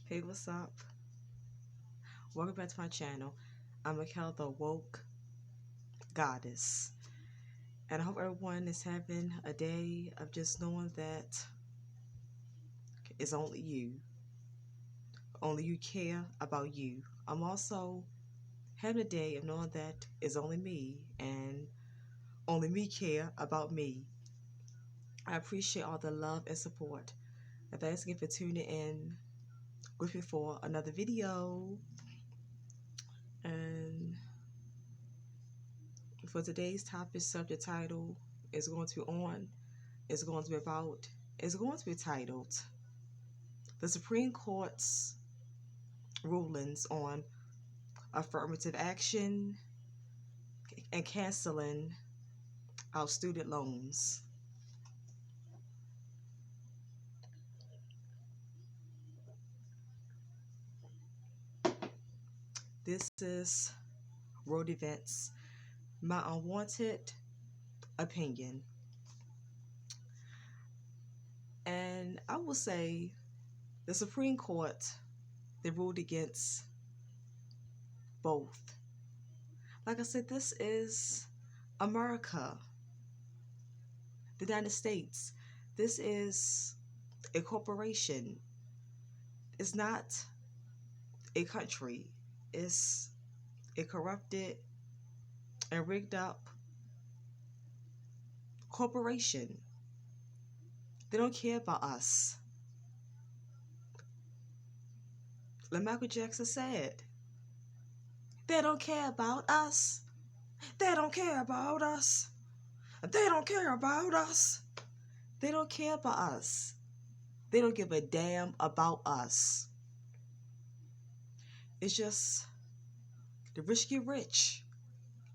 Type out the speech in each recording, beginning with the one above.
Hey, what's up? Welcome back to my channel. I'm Raquel, the Woke Goddess. And I hope everyone is having a day of just knowing that it's only you. Only you care about you. I'm also having a day of knowing that it's only me and only me care about me. I appreciate all the love and support. And thanks again for tuning in with me for another video. And for today's topic, subject title is going to be on. It's going to be about. It's going to be titled "The Supreme Court's Rulings on Affirmative Action and Canceling Our Student Loans." This is World Events, my unwanted opinion. And I will say the Supreme Court, they ruled against both. Like I said, this is America, the United States. This is a corporation. It's not a country. It's a corrupted and rigged up corporation. They don't care about us. Like Michael Jackson said, they don't care about us. They don't care about us. They don't care about us. They don't care about us. They don't give a damn about us. It's just the rich get rich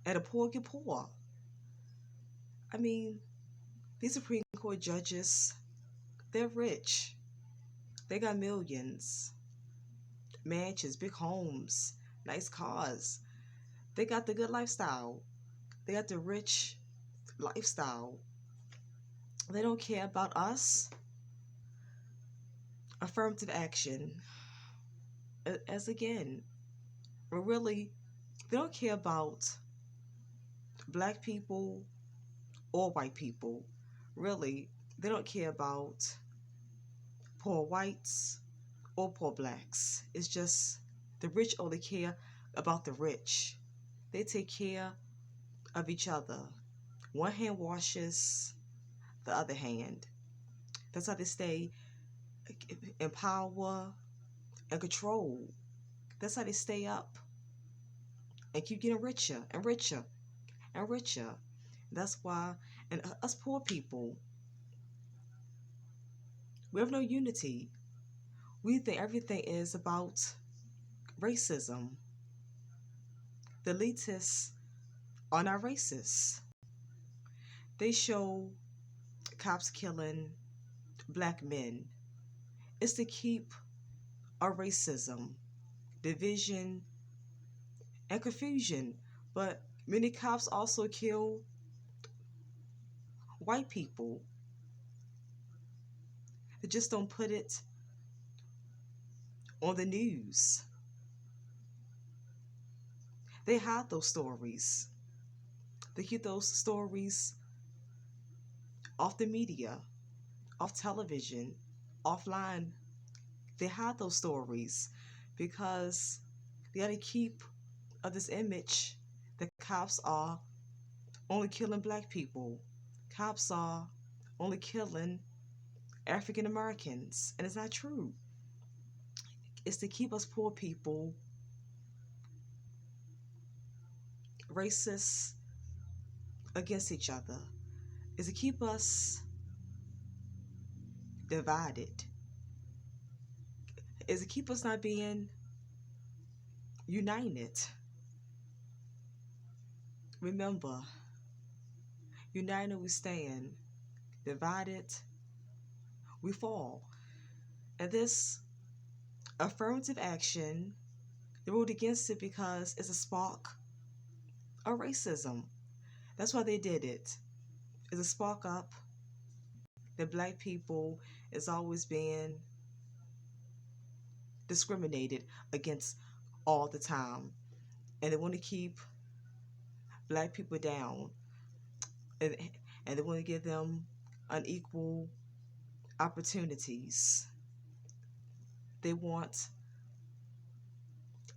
and the poor get poor. I mean, these Supreme Court judges, they're rich. They got millions, mansions, big homes, nice cars. They got the good lifestyle. They got the rich lifestyle. They don't care about us. Affirmative action. As again, really, they don't care about black people or white people. Really, they don't care about poor whites or poor blacks. It's just the rich only care about the rich. They take care of each other. One hand washes the other hand. That's how they stay in power and control. That's how they stay up and keep getting richer and richer and richer. That's why, and us poor people, we have no unity. We think everything is about racism. The elitists are not racist. They show cops killing black men. It's to keep our racism, division, and confusion. But many cops also kill white people. They just don't put it on the news. They hide those stories. They keep those stories off the media, off television, offline. They hide those stories because they got to keep this image that cops are only killing black people. Cops are only killing African Americans. And it's not true. It's to keep us poor people racist against each other. It's to keep us divided. It's to keep us not being united. Remember, united we stand, divided we fall. And this affirmative action, they ruled against it because it's a spark of racism. That's why they did it. It's a spark up that black people is always being discriminated against all the time. And they want to keep black people down. And, and they want to give them unequal opportunities. They want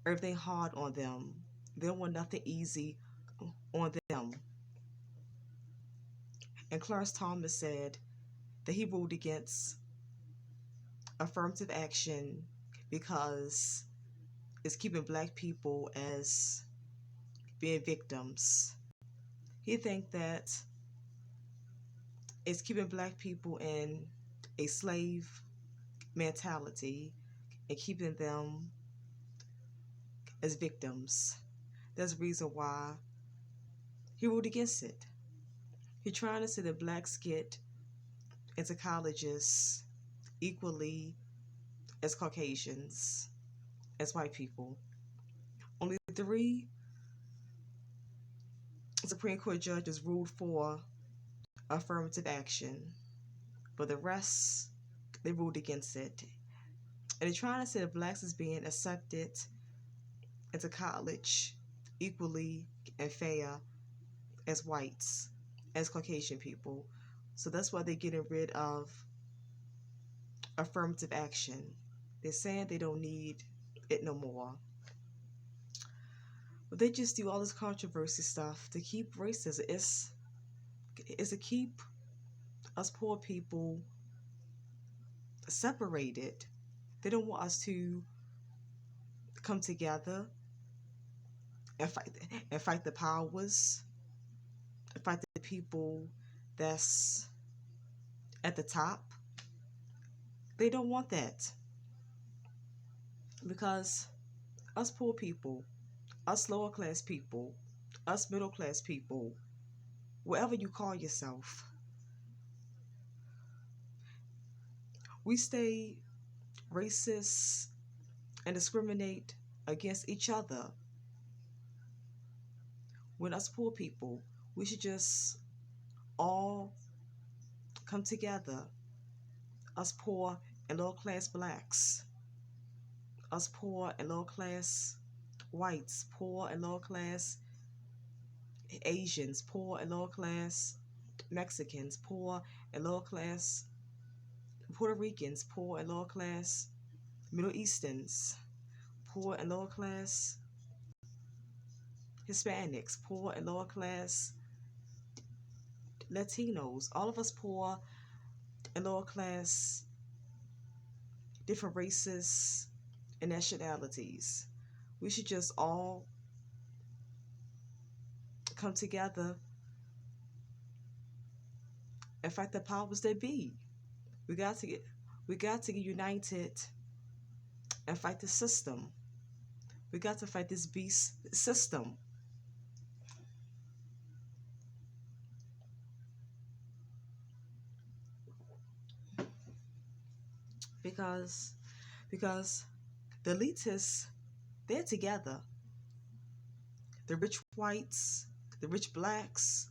everything hard on them. They don't want nothing easy on them. And Clarence Thomas said that he ruled against affirmative action because it's keeping black people as being victims. He think that it's keeping black people in a slave mentality and keeping them as victims. That's the reason why he ruled against it. He's trying to say that blacks get into colleges equally as Caucasians, as white people. Only 3 Supreme Court judges ruled for affirmative action, but the rest, they ruled against it. And they're trying to say that blacks is being accepted into college equally and fair as whites, as Caucasian people. So that's why they're getting rid of affirmative action. They're saying they don't need it no more. But they just do all this controversy stuff to keep racism. It's to keep us poor people separated. They don't want us to come together and fight the powers, and fight the people that's at the top. They don't want that. Because us poor people, us lower class people, us middle class people, whatever you call yourself, we stay racist and discriminate against each other. When us poor people, we should just all come together. Us poor and lower class blacks, us poor and lower class whites, poor and lower class Asians, poor and lower class Mexicans, poor and lower class Puerto Ricans, poor and lower class Middle Easterns, poor and lower class Hispanics, poor and lower class Latinos, all of us poor and lower class, different races and nationalities. We should just all come together and fight the powers that be. We got to get united and fight the system. We got to fight this beast system. Because the elitists, they're together. The rich whites, the rich blacks,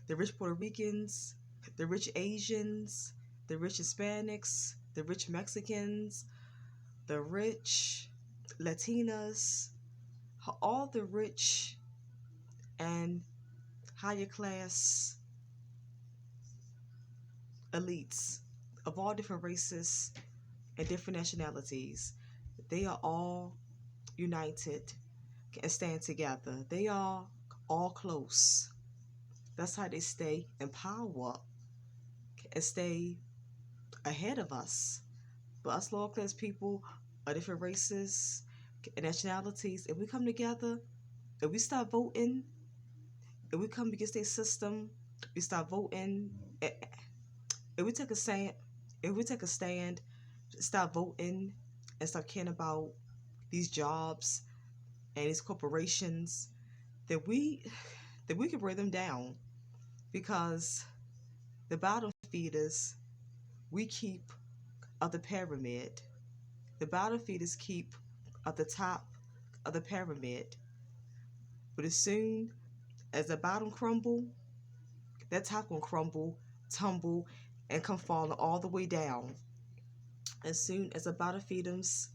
the rich Puerto Ricans, the rich Asians, the rich Hispanics, the rich Mexicans, the rich Latinas, all the rich and higher class elites of all different races and different nationalities, they are all united and stand together. They are all close. That's how they stay in power and stay ahead of us. But us lower class people of different races and nationalities, if we come together, if we start voting, if we come against their system, we start voting, if we take a stand, start voting and start caring about these jobs and these corporations, that we can bring them down. Because the bottom feeders, we keep of the pyramid. The bottom feeders keep of the top of the pyramid. But as soon as the bottom crumble, that top gonna crumble, tumble, and come falling all the way down. As soon as the bottom feeders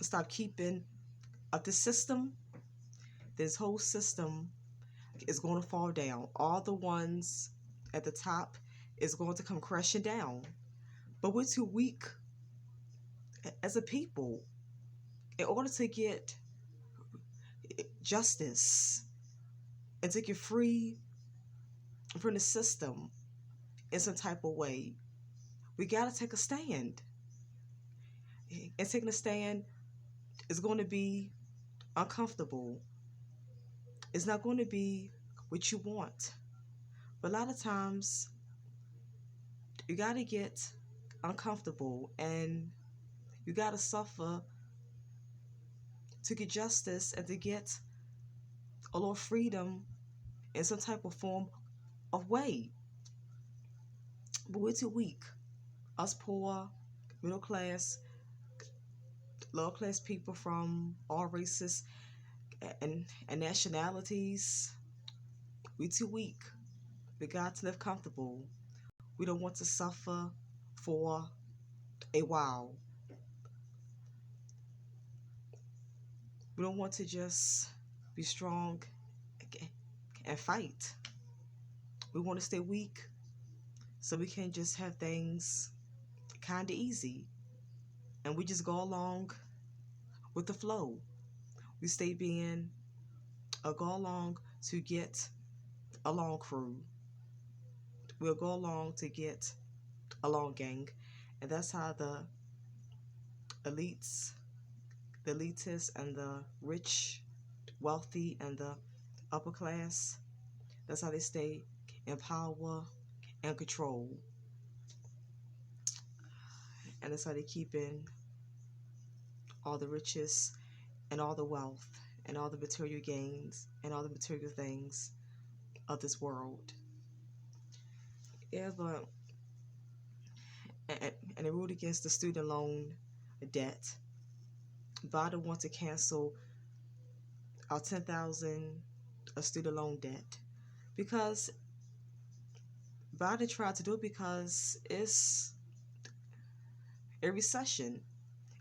stop keeping up the system, this whole system is going to fall down. All the ones at the top is going to come crashing down. But we're too weak as a people in order to get justice and to get free from the system in some type of way. We got to take a stand. And taking a stand is going to be uncomfortable. It's not going to be what you want. But a lot of times, you got to get uncomfortable and you got to suffer to get justice and to get a little freedom in some type of form of way. But we're too weak. Us poor, middle class, lower class people from all races and nationalities, we're too weak. We got to live comfortable. We don't want to suffer for a while. We don't want to just be strong and fight. We want to stay weak so we can just have things kind of easy. And we just go along with the flow. We stay being a go along to get along crew. We'll go along to get along gang. And that's how the elites, the elitists and the rich, wealthy and the upper class, that's how they stay in power and control. And that's how they keep in all the riches and all the wealth and all the material gains and all the material things of this world. Yeah, but and they ruled against the student loan debt. Biden wants to cancel our 10,000 of student loan debt because Biden tried to do it because it's a recession,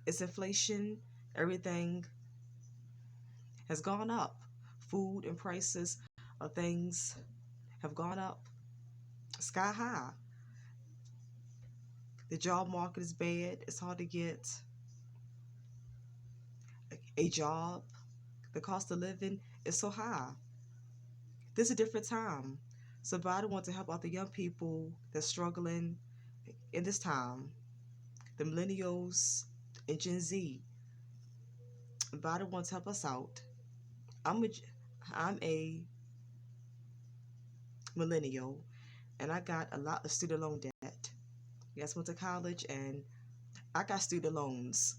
it's inflation, everything has gone up. Food and prices of things have gone up sky high. The job market is bad. It's hard to get a job. The cost of living is so high. This is a different time. So Biden wants to help out the young people that's struggling in this time. The millennials and Gen Z. Biden wants to help us out. I'm a millennial and I got a lot of student loan debt. Yes, went to college and I got student loans.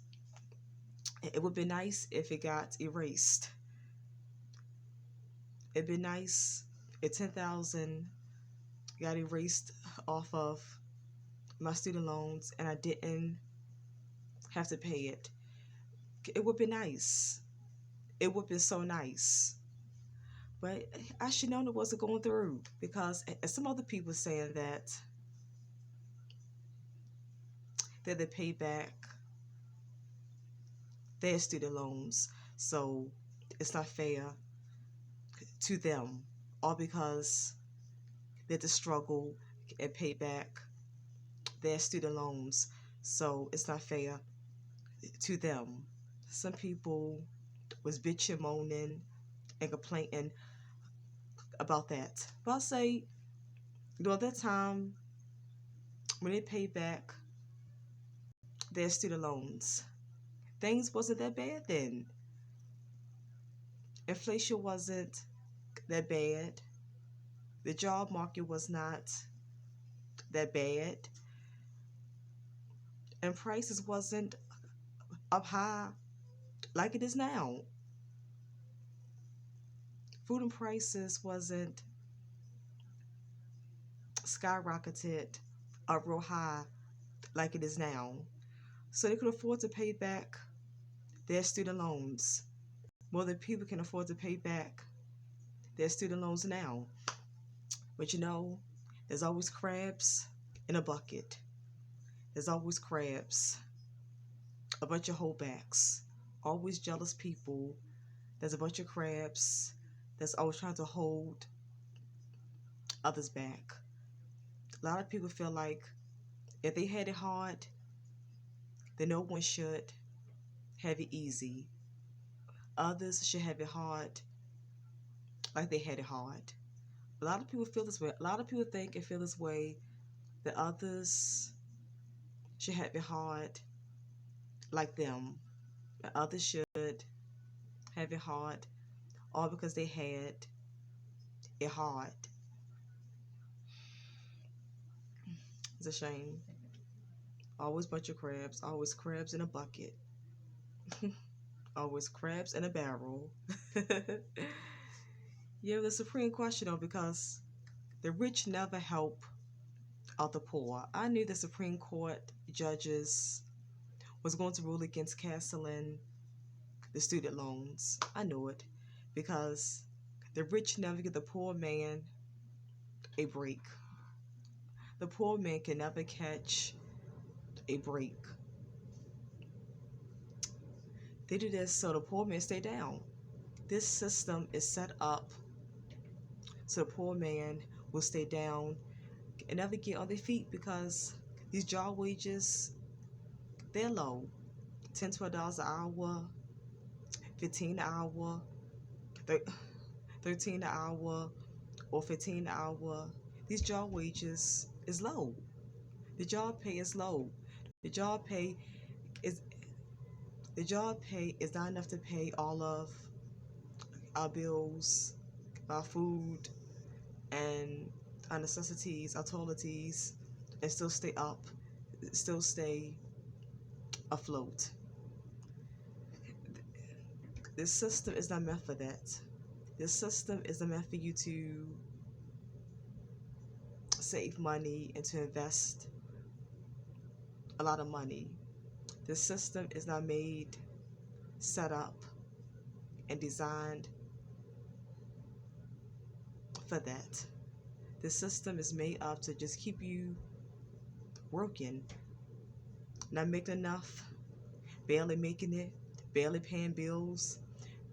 It would be nice if it got erased. It'd be nice if 10,000 got erased off of my student loans and I didn't have to pay it. It would be nice. It would be so nice. But I should know it wasn't going through because some other people saying that they pay back their student loans, so it's not fair to them, all because they had to struggle and pay back their student loans, so it's not fair to them. Some people was bitching, moaning, and complaining about that. But I'll say, during that time, when they paid back their student loans, things wasn't that bad then. Inflation wasn't that bad. The job market was not that bad. And prices wasn't up high like it is now. Food and prices wasn't skyrocketed up real high like it is now. So they could afford to pay back their student loans more than people can afford to pay back their student loans now. But you know, there's always crabs in a bucket. There's always crabs, a bunch of holdbacks. always jealous people. There's a bunch of crabs that's always trying to hold others back. A lot of people feel like if they had it hard, then no one should have it easy. Others should have it hard like they had it hard. A lot of people feel this way. A lot of people think and feel this way, that others should have it hard like them. And others should have it hard all because they had it hard. It's a shame. Always bunch of crabs. Always crabs in a bucket. Always crabs in a barrel. Yeah, the supreme question though, because the rich never help out the poor. I knew the Supreme Court judges was going to rule against canceling the student loans. I knew it because the rich never give the poor man a break. The poor man can never catch a break. They do this so the poor man stay down. This system is set up so the poor man will stay down and never get on their feet because these job wages, they're low. $10, $12 an hour, 15 an hour, 13 an hour, or 15 an hour. These job wages is low. The job pay is low. The job pay is not enough to pay all of our bills, our food, and our necessities, our toileties, and still stay afloat. This system is not meant for that. This system is not meant for you to save money and to invest a lot of money. This system is not set up, and designed for that. The system is made up to just keep you working, not making enough, barely making it, barely paying bills,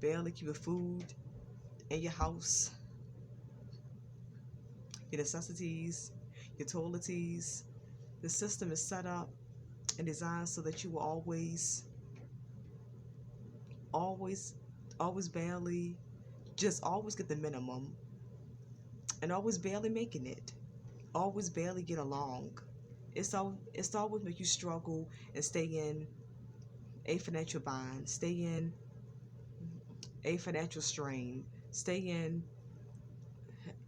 barely keeping food in your house, your necessities, your toileties. The system is set up and designed so that you will always barely, just always get the minimum, and always barely making it, always barely get along. It's always make you struggle and stay in a financial bind, stay in a financial strain, stay in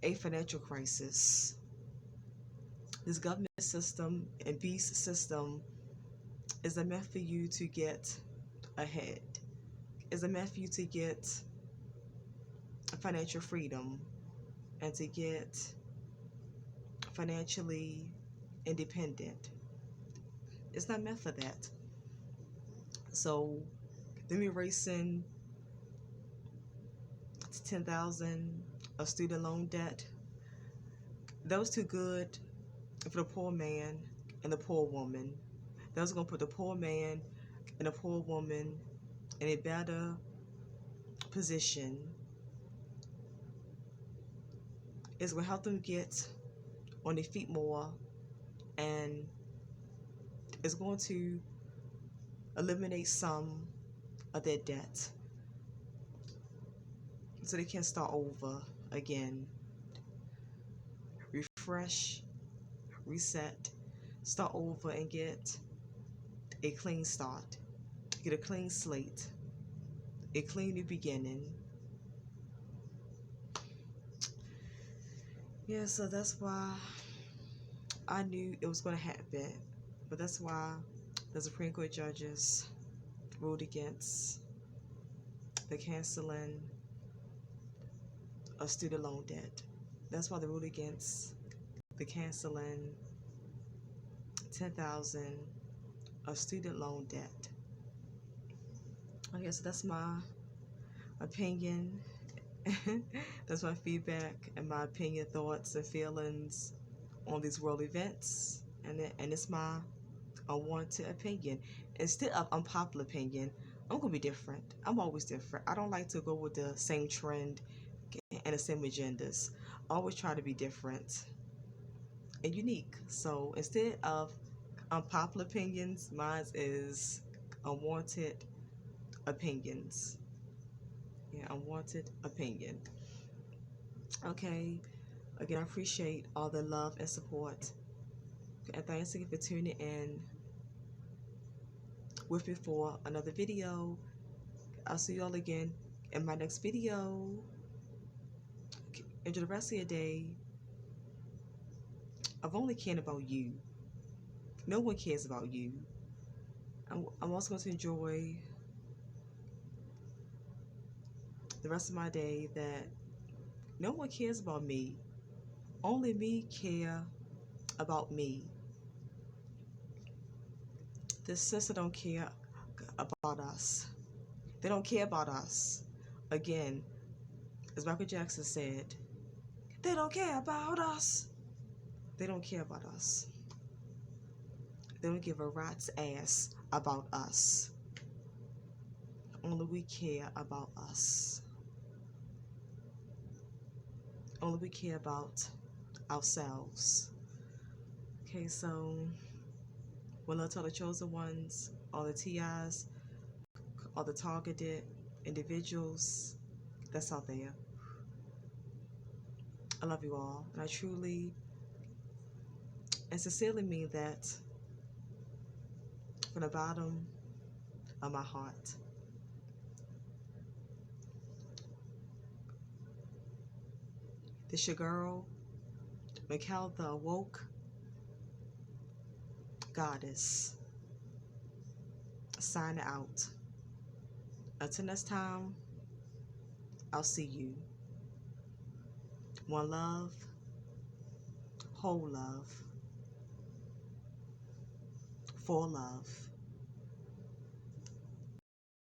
a financial crisis. This government system and beast system is a meant for you to get ahead. Is a meant for you to get financial freedom and to get financially independent. It's not meant for that. So them erasing 10,000 of student loan debt, that was too good for the poor man and the poor woman. That was going to put the poor man and the poor woman in a better position. It's going to help them get on their feet more, and it's going to eliminate some of their debt so they can start over again. Refresh, reset, start over, and get a clean start. Get a clean slate, a clean new beginning. Yeah, so that's why I knew it was going to happen. But that's why the Supreme Court judges ruled against the canceling of student loan debt. That's why they ruled against the canceling 10,000 of student loan debt. Okay, so that's my opinion. That's my feedback and my opinion, thoughts, and feelings on these world events. And it's my unwanted opinion. It's still an unpopular opinion, I'm gonna be different. I'm always different. I don't like to go with the same trend and the same agendas. I always try to be different and unique. So instead of unpopular opinions, mine is unwanted opinions. Yeah, unwanted opinion. Okay. Again, I appreciate all the love and support. And thanks again for tuning in with me for another video. I'll see you all again in my next video. Enjoy the rest of your day. I've only cared about you. No one cares about you. I'm also going to enjoy the rest of my day that no one cares about me. Only me care about me. The sister don't care about us. They don't care about us. Again, as Michael Jackson said, they don't care about us. They don't care about us. They don't give a rat's ass about us. Only we care about us. Only we care about ourselves. Okay, so we'll tell the chosen ones, all the TIs, all the targeted individuals that's out there. I love you all, and I truly and sincerely mean that from the bottom of my heart. This your girl, Mikkel, the Awoke Goddess, signing out. Until next time, I'll see you. One love, whole love, for love.